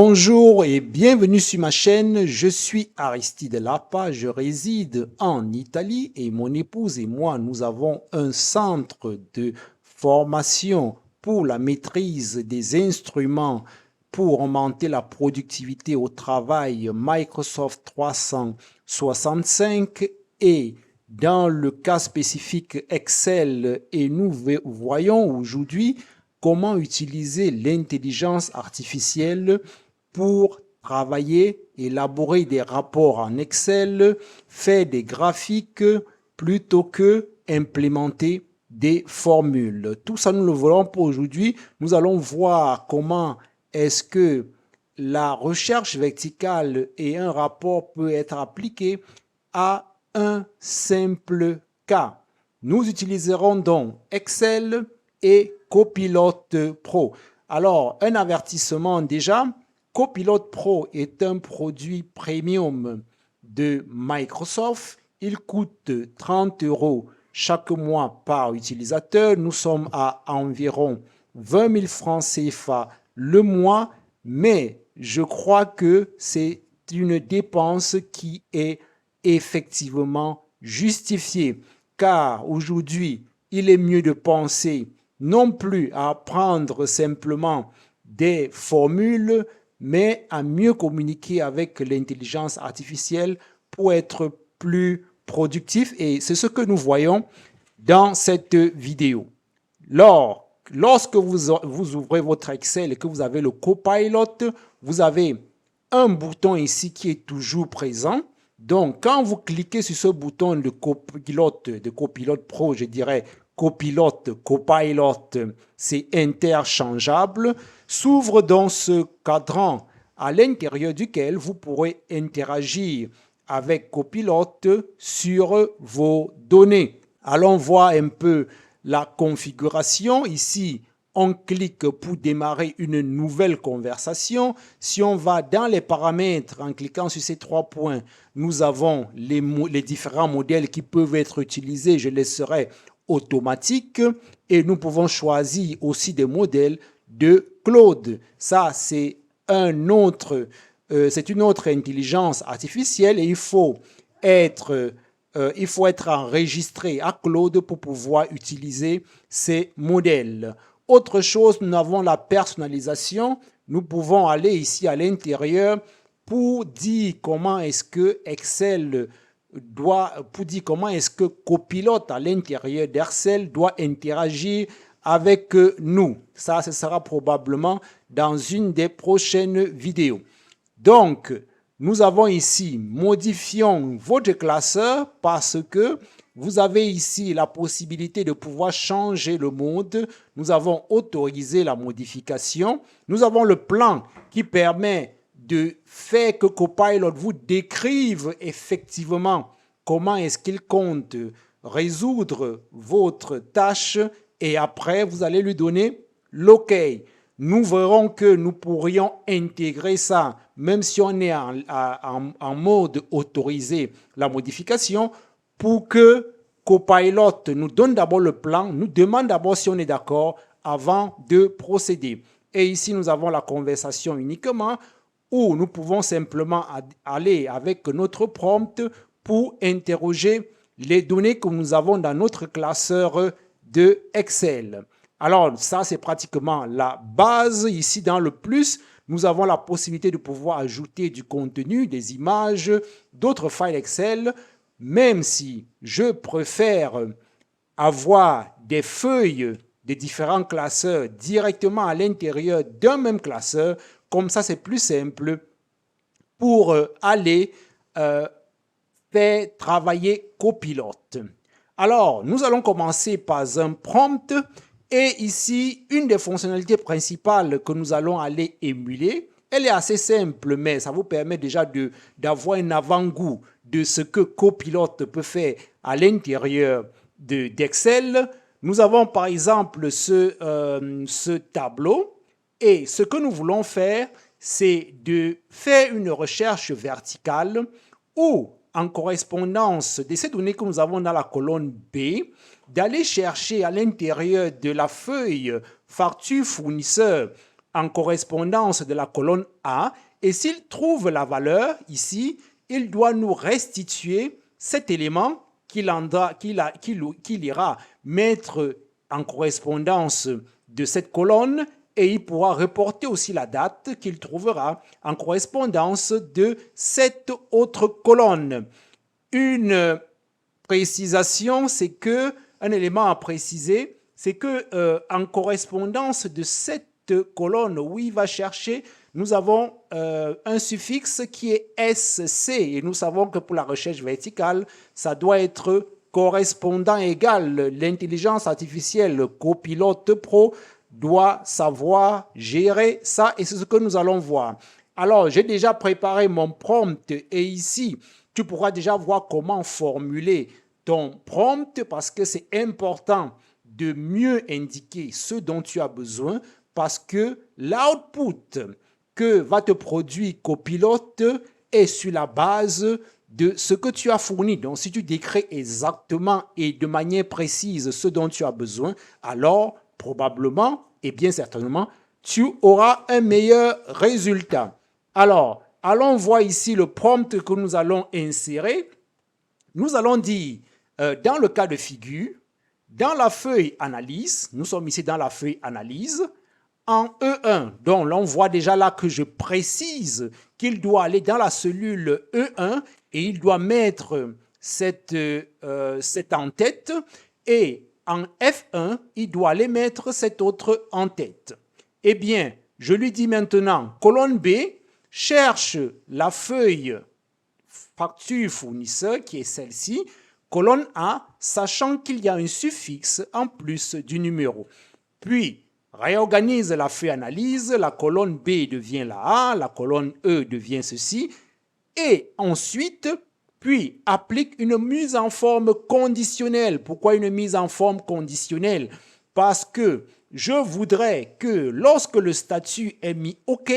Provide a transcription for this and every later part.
Bonjour et bienvenue sur ma chaîne, je suis Aristide Lapa, je réside en Italie et mon épouse et moi nous avons un centre de formation pour la maîtrise des instruments pour augmenter la productivité au travail Microsoft 365 et dans le cas spécifique Excel et nous voyons aujourd'hui comment utiliser l'intelligence artificielle pour travailler, élaborer des rapports en Excel, faire des graphiques plutôt que implémenter des formules. Tout ça, nous le verrons pour aujourd'hui. Nous allons voir comment est-ce que la recherche verticale et un rapport peut être appliqué à un simple cas. Nous utiliserons donc Excel et Copilot Pro. Alors, un avertissement déjà, Copilot Pro est un produit premium de Microsoft. Il coûte 30 € chaque mois par utilisateur. Nous sommes à environ 20 000 francs CFA le mois, mais je crois que c'est une dépense qui est effectivement justifiée, car aujourd'hui, il est mieux de penser non plus à apprendre simplement des formules, mais à mieux communiquer avec l'intelligence artificielle pour être plus productif. Et c'est ce que nous voyons dans cette vidéo. Lorsque vous ouvrez votre Excel et que vous avez le Copilot, vous avez un bouton ici qui est toujours présent. Donc, quand vous cliquez sur ce bouton de Copilot Pro, je dirais Copilot, c'est interchangeable, s'ouvre dans ce cadran à l'intérieur duquel vous pourrez interagir avec Copilot sur vos données. Allons voir un peu la configuration. Ici, on clique pour démarrer une nouvelle conversation. Si on va dans les paramètres, en cliquant sur ces 3 points, nous avons les différents modèles qui peuvent être utilisés. Je laisserai automatique et nous pouvons choisir aussi des modèles de Claude. Ça, c'est une autre intelligence artificielle et il faut être enregistré à Claude pour pouvoir utiliser ces modèles. Autre chose, nous avons la personnalisation. Nous pouvons aller ici à l'intérieur pour dire comment est-ce que comment est-ce que Copilot à l'intérieur d'Excel doit interagir avec nous. Ça, ce sera probablement dans une des prochaines vidéos. Donc, nous avons ici, modifions votre classeur parce que vous avez ici la possibilité de pouvoir changer le mode. Nous avons autorisé la modification. Nous avons le plan qui permet de faire que Copilot vous décrive effectivement comment est-ce qu'il compte résoudre votre tâche et après vous allez lui donner l'OK. Nous verrons que nous pourrions intégrer ça, même si on est en mode autorisé, la modification, pour que Copilot nous donne d'abord le plan, nous demande d'abord si on est d'accord avant de procéder. Et ici, nous avons la conversation uniquement où nous pouvons simplement aller avec notre prompt pour interroger les données que nous avons dans notre classeur de Excel. Alors, ça, c'est pratiquement la base. Ici, dans le plus, nous avons la possibilité de pouvoir ajouter du contenu, des images, d'autres files Excel, même si je préfère avoir des feuilles des différents classeurs directement à l'intérieur d'un même classeur. Comme ça, c'est plus simple pour aller faire travailler Copilot. Alors, nous allons commencer par un prompt. Et ici, une des fonctionnalités principales que nous allons aller émuler, elle est assez simple, mais ça vous permet déjà d'avoir un avant-goût de ce que Copilot peut faire à l'intérieur d'Excel. Nous avons par exemple ce tableau et ce que nous voulons faire, c'est de faire une recherche verticale où, en correspondance de ces données que nous avons dans la colonne B, d'aller chercher à l'intérieur de la feuille facture fournisseur en correspondance de la colonne A. Et s'il trouve la valeur ici, il doit nous restituer cet élément qu'il ira mettre en correspondance de cette colonne, et il pourra reporter aussi la date qu'il trouvera en correspondance de cette autre colonne. Une précisation, c'est que, un élément à préciser, c'est que en correspondance de cette colonne où il va chercher, nous avons un suffixe qui est SC, et nous savons que pour la recherche verticale, ça doit être correspondant égal. L'intelligence artificielle Copilote Pro doit savoir gérer ça, et c'est ce que nous allons voir. Alors, j'ai déjà préparé mon prompt, et ici, tu pourras déjà voir comment formuler ton prompt, parce que c'est important de mieux indiquer ce dont tu as besoin, parce que l'output que va te produire Copilote est sur la base de ce que tu as fourni. Donc, si tu décris exactement et de manière précise ce dont tu as besoin, alors probablement et bien certainement, tu auras un meilleur résultat. Alors, allons voir ici le prompt que nous allons insérer. Nous allons dire, dans le cas de figure, dans la feuille analyse, nous sommes ici dans la feuille analyse, en E1, donc l'on voit déjà là que je précise qu'il doit aller dans la cellule E1 et il doit mettre cette en-tête, et en F1, il doit aller mettre cette autre en-tête. Eh bien, je lui dis maintenant, colonne B, cherche la feuille facture fournisseur qui est celle-ci, colonne A, sachant qu'il y a un suffixe en plus du numéro. Puis, réorganise la feuille analyse, la colonne B devient la A, la colonne E devient ceci, et ensuite, puis applique une mise en forme conditionnelle. Pourquoi une mise en forme conditionnelle? Parce que je voudrais que lorsque le statut est mis OK,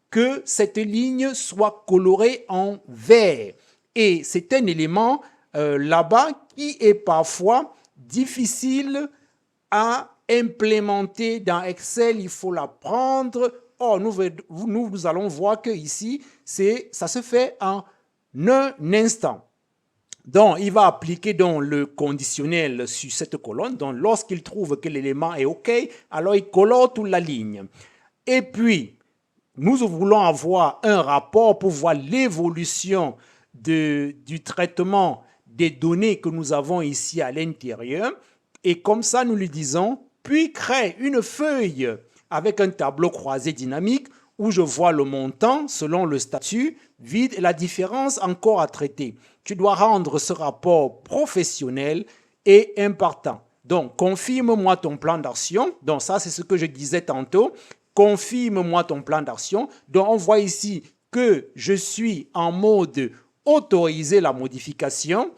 que cette ligne soit colorée en vert. Et c'est un élément là-bas qui est parfois difficile à implémenter dans Excel. Il faut la prendre. Or, nous allons voir que ici, ça se fait en un instant. Donc, il va appliquer donc le conditionnel sur cette colonne. Donc, lorsqu'il trouve que l'élément est OK, alors il colore toute la ligne. Et puis, nous voulons avoir un rapport pour voir l'évolution du traitement des données que nous avons ici à l'intérieur. Et comme ça, nous lui disons, puis crée une feuille avec un tableau croisé dynamique où je vois le montant selon le statut, vide et la différence encore à traiter. Tu dois rendre ce rapport professionnel et important. Donc, confirme-moi ton plan d'action. Donc, ça, c'est ce que je disais tantôt. Confirme-moi ton plan d'action. Donc, on voit ici que je suis en mode autoriser la modification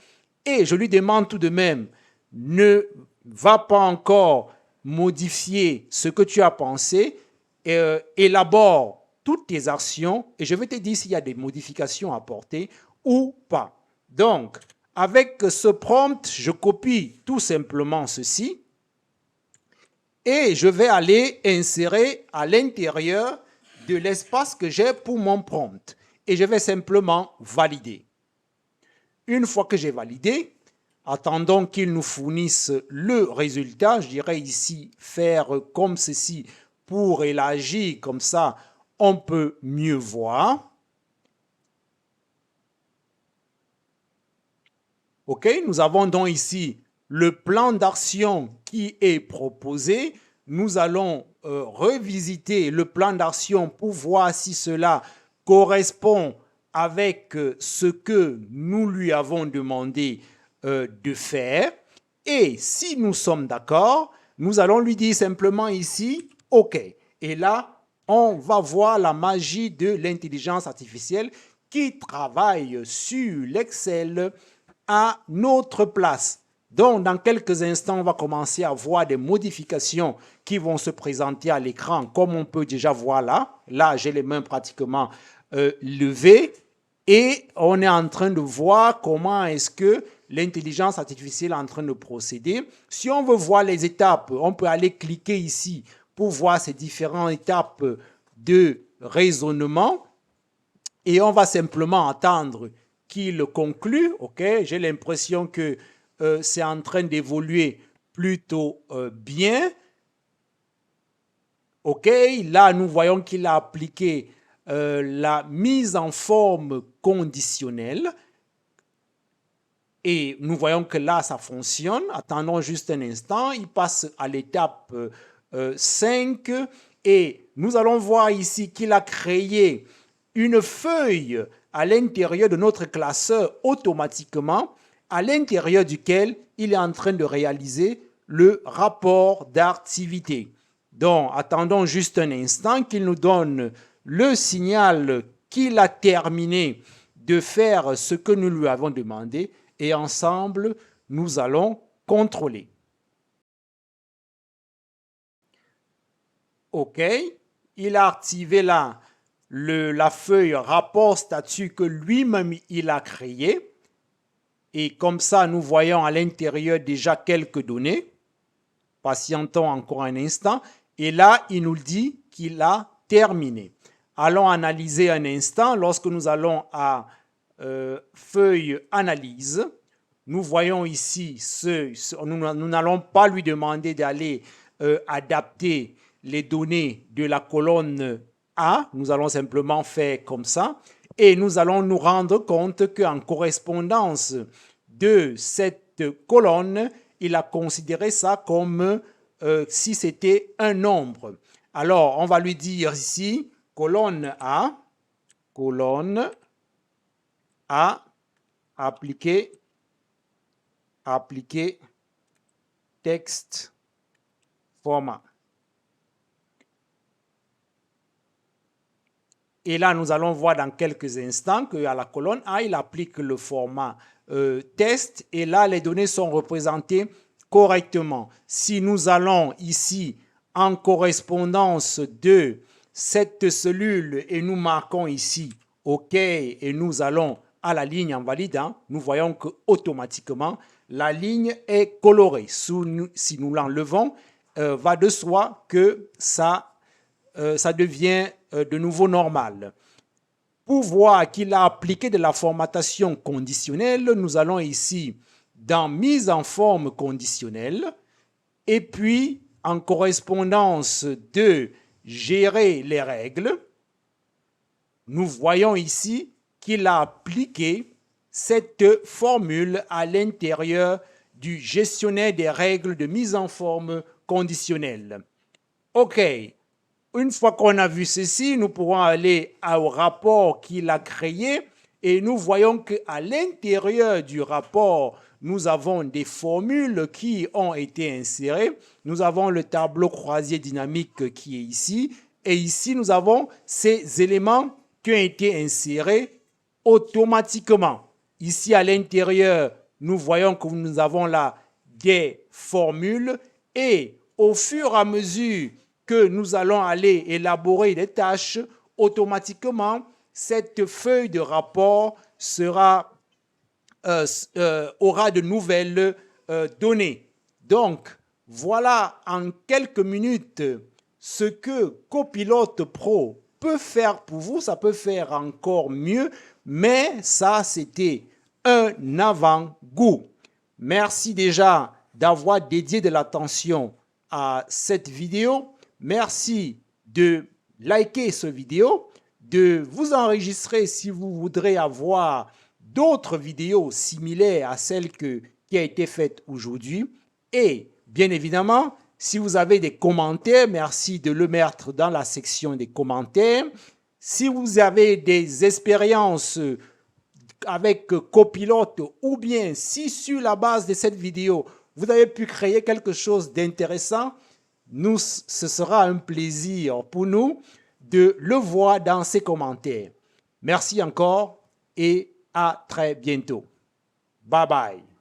et je lui demande tout de même, ne va pas encore modifier ce que tu as pensé, élabore toutes tes actions et je vais te dire s'il y a des modifications à apporter ou pas. Donc, avec ce prompt, je copie tout simplement ceci et je vais aller insérer à l'intérieur de l'espace que j'ai pour mon prompt. Et je vais simplement valider. Une fois que j'ai validé, attendons qu'il nous fournisse le résultat. Je dirais ici faire comme ceci pour élargir, comme ça on peut mieux voir. OK, nous avons donc ici le plan d'action qui est proposé. Nous allons revisiter le plan d'action pour voir si cela correspond avec ce que nous lui avons demandé de faire. Et si nous sommes d'accord, nous allons lui dire simplement ici « OK ». Et là, on va voir la magie de l'intelligence artificielle qui travaille sur l'Excel à notre place. Donc, dans quelques instants, on va commencer à voir des modifications qui vont se présenter à l'écran, comme on peut déjà voir là. Là, j'ai les mains pratiquement levées et on est en train de voir comment est-ce que l'intelligence artificielle est en train de procéder. Si on veut voir les étapes, on peut aller cliquer ici pour voir ces différentes étapes de raisonnement. Et on va simplement attendre qu'il conclue. Okay? J'ai l'impression que c'est en train d'évoluer plutôt bien. OK, là, nous voyons qu'il a appliqué la mise en forme conditionnelle. Et nous voyons que là, ça fonctionne. Attendons juste un instant. Il passe à l'étape 5. Et nous allons voir ici qu'il a créé une feuille à l'intérieur de notre classeur automatiquement, à l'intérieur duquel il est en train de réaliser le rapport d'activité. Donc, attendons juste un instant qu'il nous donne le signal qu'il a terminé de faire ce que nous lui avons demandé et ensemble, nous allons contrôler. OK, il a activé là la feuille rapport statut que lui-même il a créé. Et comme ça, nous voyons à l'intérieur déjà quelques données. Patientons encore un instant. Et là, il nous dit qu'il a terminé. Allons analyser un instant. Lorsque nous allons à feuille analyse, nous voyons ici, nous n'allons pas lui demander d'aller adapter les données de la colonne A. Nous allons simplement faire comme ça. Et nous allons nous rendre compte qu'en correspondance de cette colonne, il a considéré ça comme si c'était un nombre. Alors, on va lui dire ici, colonne A, appliquer texte format. Et là, nous allons voir dans quelques instants qu'à la colonne A, il applique le format test et là, les données sont représentées correctement. Si nous allons ici en correspondance de cette cellule et nous marquons ici OK et nous allons à la ligne en validant, nous voyons que automatiquement la ligne est colorée. Si nous l'enlevons, va de soi que ça devient de nouveau normal. Pour voir qu'il a appliqué de la formatation conditionnelle, nous allons ici dans mise en forme conditionnelle et puis en correspondance de gérer les règles, nous voyons ici qu'il a appliqué cette formule à l'intérieur du gestionnaire des règles de mise en forme conditionnelle. OK. Une fois qu'on a vu ceci, nous pourrons aller au rapport qu'il a créé et nous voyons qu'à l'intérieur du rapport, nous avons des formules qui ont été insérées. Nous avons le tableau croisé dynamique qui est ici. Et ici, nous avons ces éléments qui ont été insérés automatiquement. Ici, à l'intérieur, nous voyons que nous avons là des formules et au fur et à mesure que nous allons aller élaborer des tâches, automatiquement, cette feuille de rapport aura de nouvelles données. Donc, voilà en quelques minutes ce que Copilote Pro peut faire pour vous. Ça peut faire encore mieux, mais ça, c'était un avant-goût. Merci déjà d'avoir dédié de l'attention à cette vidéo. Merci de liker cette vidéo, de vous enregistrer si vous voudrez avoir d'autres vidéos similaires à celle qui a été faite aujourd'hui. Et bien évidemment, si vous avez des commentaires, merci de le mettre dans la section des commentaires. Si vous avez des expériences avec Copilote ou bien si sur la base de cette vidéo, vous avez pu créer quelque chose d'intéressant, ce sera un plaisir pour nous de le voir dans ces commentaires. Merci encore et à très bientôt. Bye bye.